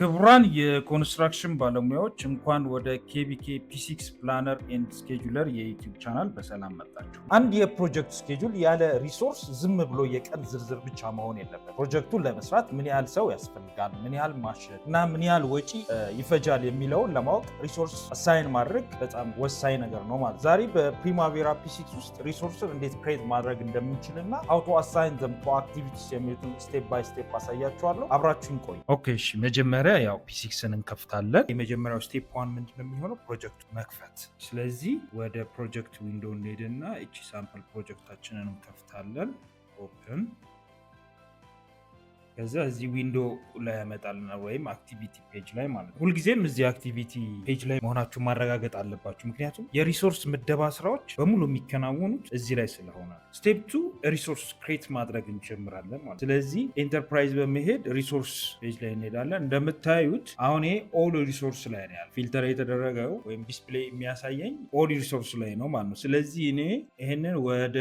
ክቡራን የኮንስትራክሽን ባለሙያዎች እንኳን ወደ ኬቢኬ ፒ6 ፕላነር ኤንድ ስኬጁለር የዩቲዩብ ቻናል በሰላም መጣችሁ። አንድ የፕሮጀክት ስኬጁል ያለ ሪሶርስ ዝም ብሎ የቀን ዝርዝር ብቻ መሆን የለበት። ፕሮጀክቱን ለመስራት ምን ያህል ሰው ያስፈልጋል፣ ምን ያህል ማሽን እና ምን ያህል ወጪ ይፈጃል የሚለውን ለማወቅ ሪሶርስ አሳይን ማድረግ በጣም ወሳኝ ነገር ነው ማለት። ዛሬ በፕሪማቬራ ፒ6 ውስጥ ሪሶርስን እንዴት ክሬት ማድረግ እንደምንችልና አውቶ አሳይን ዘም ቱ አክቲቪቲስ የሚሉትን ስቴፕ ባይ ስቴፕ አሳያችኋለሁ። አብራችሁን ቆዩ። ኦኬ እሺ፣ መጀመሪያ ያው ፒ6ን እንከፍታለን። የመጀመሪያው ስቴፕ 1 ምንድነው የሚሆነው? ፕሮጀክቱ መክፈት። ስለዚህ ወደ ፕሮጀክት ዊንዶ እንሄድና እቺ ሳምፕል ፕሮጀክታችንን እንከፍታለን። ኦፕን። ከዛ እዚህ ዊንዶ ላይ ያመጣልና ወይም አክቲቪቲ ፔጅ ላይ ማለት ነው። ሁልጊዜም እዚህ አክቲቪቲ ፔጅ ላይ መሆናችሁ ማረጋገጥ አለባችሁ። ምክንያቱም የሪሶርስ ምደባ ስራዎች በሙሉ የሚከናወኑት እዚህ ላይ ስለሆነ። ስቴፕ 2 ሪሶርስ ክሬት ማድረግ እንጀምራለን ማለት። ስለዚህ ኤንተርፕራይዝ በመሄድ ሪሶርስ ፔጅ ላይ እንሄዳለን። እንደምታዩት አሁን ይሄ ኦል ሪሶርስ ላይ ነው ያለው። ፊልተር የተደረገው ወይም ዲስፕሌይ የሚያሳየኝ ኦል ሪሶርስ ላይ ነው ማለት ነው። ስለዚህ እኔ ይሄንን ወደ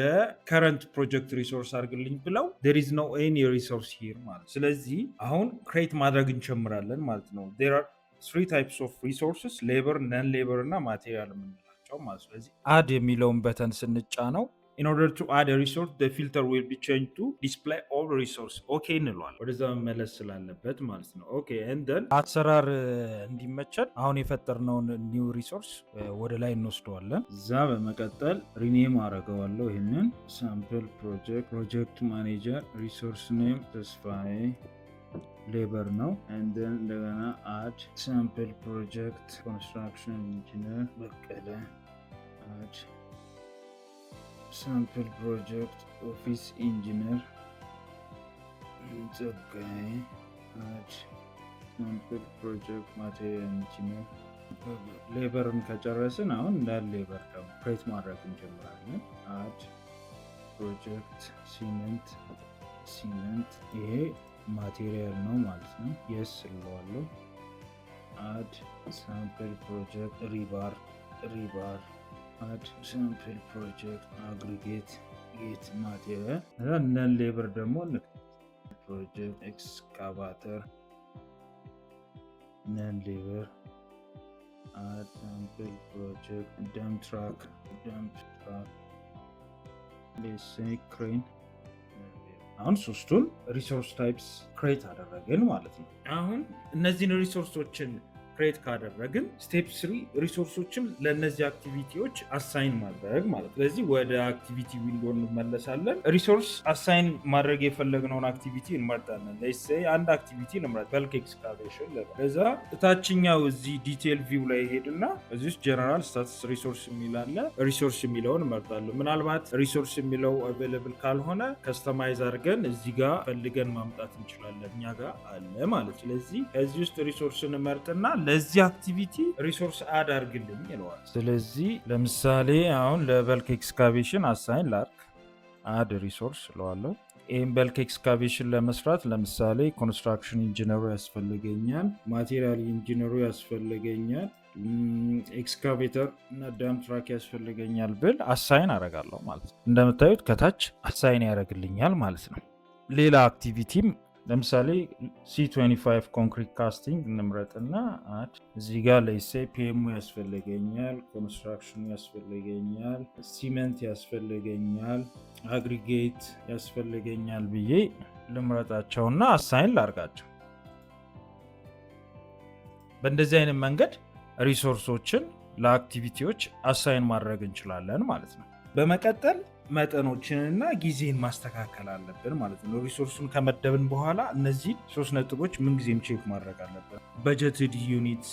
ከረንት ፕሮጀክት ሪሶርስ አድርግልኝ ብለው there is no any resource here ማለት። ስለዚህ አሁን ክሬት ማድረግ እንጀምራለን ማለት ነው። there are 3 types of resources labor, non labor እና ማቴሪያል የምንላቸው ማለት። ስለዚህ አድ የሚለውን በተን ስንጫነው in order to add a resource the filter will be changed to display all resource ኦኬ እንለዋለን። ወደዛ መመለስ ስላለበት ማለት ነው። ኦኬ and then አሰራር እንዲመቸን አሁን የፈጠርነውን ኒው ሪሶርስ ወደ ላይ እንወስደዋለን። እዛ በመቀጠል ሪኔም አደርገዋለሁ። ይህንን ሳምፕል ፕሮጀክት ማኔጀር ሪሶርስ ኔም ተስፋዬ ሌበር ነው። and then እንደገና አድ ሳምፕል ፕሮጀክት ኮንስትራክሽን ኢንጂነር በቀለ አድ ሳምፕል ፕሮጀክት ኦፊስ ኢንጂነር ጸጋዬ አድ ሳምፕል ፕሮጀክት ማቴሪያል ኢንጂነር። ሌበርን ከጨረስን አሁን እንዳለ ሌበር ደግሞ ክሬት ማድረግ እንጀምራለን። አድ ፕሮጀክት ሲመንት ይሄ ማቴሪያል ነው ማለት ነው። የስ ስለዋለሁ። አድ ሳምፕል ፕሮጀክት ሪባር አድ ሳምፕል ፕሮጀክት አግሪጌት ማቴሪያል። ነን ሌበር ደግሞ ፕሮጀክት ኤክስካቫተር ነን ሌበር አድ ሳምፕል ፕሮጀክት ዳምፕ ትራክ ክሬን። አሁን ሶስቱን ሪሶርስ ታይፕስ ክሬት አደረግን ማለት ነው። አሁን እነዚህን ሪሶርሶችን ክሬት ካደረግን ስቴፕ 3 ሪሶርሶችን ለእነዚህ አክቲቪቲዎች አሳይን ማድረግ ማለት። ስለዚህ ወደ አክቲቪቲ ዊንዶ እንመለሳለን። ሪሶርስ አሳይን ማድረግ የፈለግነውን አክቲቪቲ እንመርጣለን። ለምሳሌ አንድ አክቲቪቲ እንምረጥ፣ በልክ ኤክስካቬሽን። ከዛ እታችኛው እዚህ ዲቴል ቪው ላይ ሄድና እዚህ ውስጥ ጀነራል ስታትስ ሪሶርስ የሚላለ ሪሶርስ የሚለውን እንመርጣለን። ምናልባት ሪሶርስ የሚለው አቬይላብል ካልሆነ ከስተማይዝ አድርገን እዚህ ጋር ፈልገን ማምጣት እንችላለን። እኛ ጋር አለ ማለት። ስለዚህ ከዚህ ውስጥ ሪሶርስን እንመርጥና ለዚህ አክቲቪቲ ሪሶርስ አድ አድርግልኝ ይለዋል። ስለዚህ ለምሳሌ አሁን ለበልክ ኤክስካቬሽን አሳይን ላርክ አድ ሪሶርስ እለዋለሁ። ይህም በልክ ኤክስካቬሽን ለመስራት ለምሳሌ ኮንስትራክሽን ኢንጂነሩ ያስፈልገኛል፣ ማቴሪያል ኢንጂነሩ ያስፈልገኛል፣ ኤክስካቬተር እና ዳምፕ ትራክ ያስፈልገኛል ብል አሳይን አደርጋለሁ ማለት ነው። እንደምታዩት ከታች አሳይን ያደርግልኛል ማለት ነው። ሌላ አክቲቪቲም ለምሳሌ C25 ኮንክሪት ካስቲንግ እንምረጥና አድ እዚህ ጋር ለይሴ ፒኤሙ ያስፈልገኛል፣ ኮንስትራክሽኑ ያስፈልገኛል፣ ሲመንት ያስፈልገኛል፣ አግሪጌት ያስፈልገኛል ብዬ ልምረጣቸውና አሳይን ላርጋቸው። በእንደዚህ አይነት መንገድ ሪሶርሶችን ለአክቲቪቲዎች አሳይን ማድረግ እንችላለን ማለት ነው። በመቀጠል መጠኖችንና ጊዜን ማስተካከል አለብን ማለት ነው። ሪሶርሱን ከመደብን በኋላ እነዚህ 3 ነጥቦች ምንጊዜም ቼክ ማድረግ አለብን። በጀትድ ዩኒትስ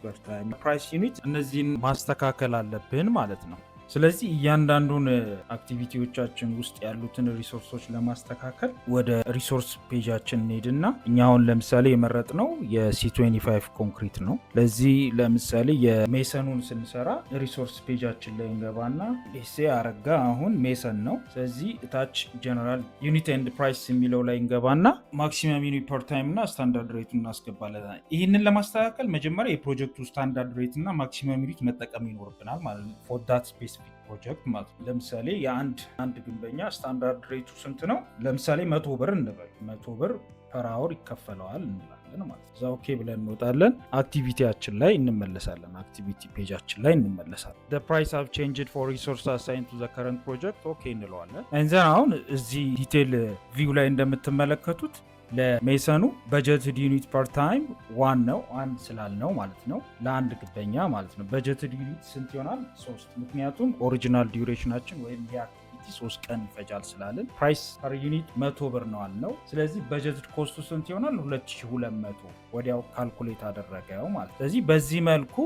ፐር ታይም፣ ፕራይስ ዩኒት፣ እነዚህን ማስተካከል አለብን ማለት ነው። ስለዚህ እያንዳንዱን አክቲቪቲዎቻችን ውስጥ ያሉትን ሪሶርሶች ለማስተካከል ወደ ሪሶርስ ፔጃችን እንሄድና እኛ አሁን ለምሳሌ የመረጥነው የC25 ኮንክሪት ነው። ለዚህ ለምሳሌ የሜሰኑን ስንሰራ ሪሶርስ ፔጃችን ላይ እንገባና ሌሴ አረጋ አሁን ሜሰን ነው። ስለዚህ እታች ጀነራል ዩኒት ኤንድ ፕራይስ የሚለው ላይ እንገባና ማክሲመም ዩኒት ፐር ታይም እና ስታንዳርድ ሬቱ እናስገባለን። ይህንን ለማስተካከል መጀመሪያ የፕሮጀክቱ ስታንዳርድ ሬት እና ማክሲመም ዩኒት መጠቀም ይኖርብናል ማለት ነው። ፎር ዳት ስፔሲፊክ ፕሮጀክት ማለት ነው። ለምሳሌ የአንድ ግንበኛ ስታንዳርድ ሬቱ ስንት ነው? ለምሳሌ 100 ብር እንበል። 100 ብር ፐር አወር ይከፈለዋል እንላለን። እንወጣለን ማለት ነው። እዛ ኦኬ ብለን እንወጣለን። አክቲቪቲያችን ላይ እንመለሳለን። አክቲቪቲ ፔጃችን ላይ እንመለሳለን። the price have changed for resource assigned to the current project ኦኬ እንለዋለን። እንዘን አሁን እዚህ ዲቴል ቪው ላይ እንደምትመለከቱት ለሜሰኑ በጀትድ ዩኒት ፐር ታይም ዋን ነው፣ አንድ ስላልነው ማለት ነው፣ ለአንድ ግበኛ ማለት ነው። በጀትድ ዩኒት ስንት ይሆናል? 3። ምክንያቱም ኦሪጂናል ዲዩሬሽናችን ወይም የአክቲቪቲ 3 ቀን ይፈጃል ስላለን ፕራይስ ፐር ዩኒት 100 ብር ነው አልነው። ስለዚህ በጀትድ ኮስቱ ስንት ይሆናል? 2200 ወዲያው ካልኩሌት አደረገው ማለት። ስለዚህ በዚህ መልኩ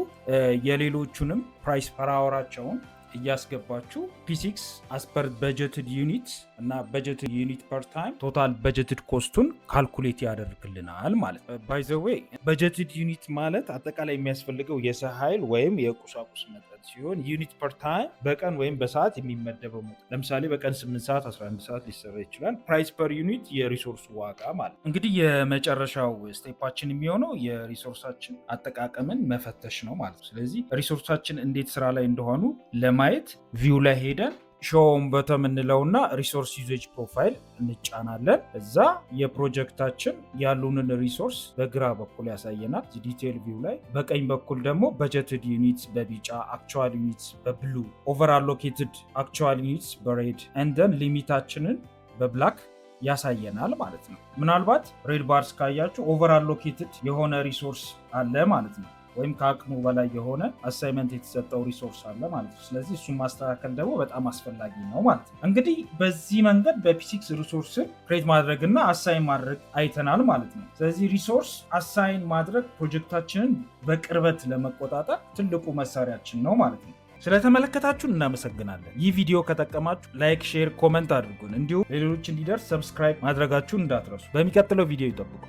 የሌሎቹንም ፕራይስ ፐር አወራቸውን እያስገባችሁ ፒ6 አስፐር በጀትድ ዩኒት እና በጀትድ ዩኒት ፐር ታይም ቶታል በጀትድ ኮስቱን ካልኩሌት ያደርግልናል ማለት ነው። ባይ ዘ ዌይ በጀትድ ዩኒት ማለት አጠቃላይ የሚያስፈልገው የሰው ኃይል ወይም የቁሳቁስ መጠን ሲሆን ዩኒት ፐር ታይም በቀን ወይም በሰዓት የሚመደበው መጠን። ለምሳሌ በቀን 8 ሰዓት 11 ሰዓት ሊሰራ ይችላል። ፕራይስ ፐር ዩኒት የሪሶርስ ዋጋ ማለት። እንግዲህ የመጨረሻው ስቴፓችን የሚሆነው የሪሶርሳችን አጠቃቀምን መፈተሽ ነው ማለት ነው። ስለዚህ ሪሶርሳችን እንዴት ስራ ላይ እንደሆኑ ለማየት ቪው ላይ ሄደን ሾውን በተም እንለውና ሪሶርስ ዩዜጅ ፕሮፋይል እንጫናለን። እዛ የፕሮጀክታችን ያሉንን ሪሶርስ በግራ በኩል ያሳየናል ዲቴል ቪው ላይ። በቀኝ በኩል ደግሞ በጀትድ ዩኒትስ በቢጫ፣ አክቹዋል ዩኒትስ በብሉ፣ ኦቨር አሎኬትድ አክቹዋል ዩኒትስ በሬድ እንደን ሊሚታችንን በብላክ ያሳየናል ማለት ነው። ምናልባት ሬድ ባርስ ካያችሁ ኦቨር አሎኬትድ የሆነ ሪሶርስ አለ ማለት ነው፣ ወይም ከአቅሙ በላይ የሆነ አሳይመንት የተሰጠው ሪሶርስ አለ ማለት ነው። ስለዚህ እሱን ማስተካከል ደግሞ በጣም አስፈላጊ ነው ማለት ነው። እንግዲህ በዚህ መንገድ በፒ6 ሪሶርስን ክሬት ማድረግና አሳይን ማድረግ አይተናል ማለት ነው። ስለዚህ ሪሶርስ አሳይን ማድረግ ፕሮጀክታችንን በቅርበት ለመቆጣጠር ትልቁ መሳሪያችን ነው ማለት ነው። ስለተመለከታችሁን እናመሰግናለን። ይህ ቪዲዮ ከጠቀማችሁ ላይክ፣ ሼር፣ ኮመንት አድርጉን። እንዲሁም ሌሎች እንዲደርስ ሰብስክራይብ ማድረጋችሁን እንዳትረሱ። በሚቀጥለው ቪዲዮ ይጠብቁ።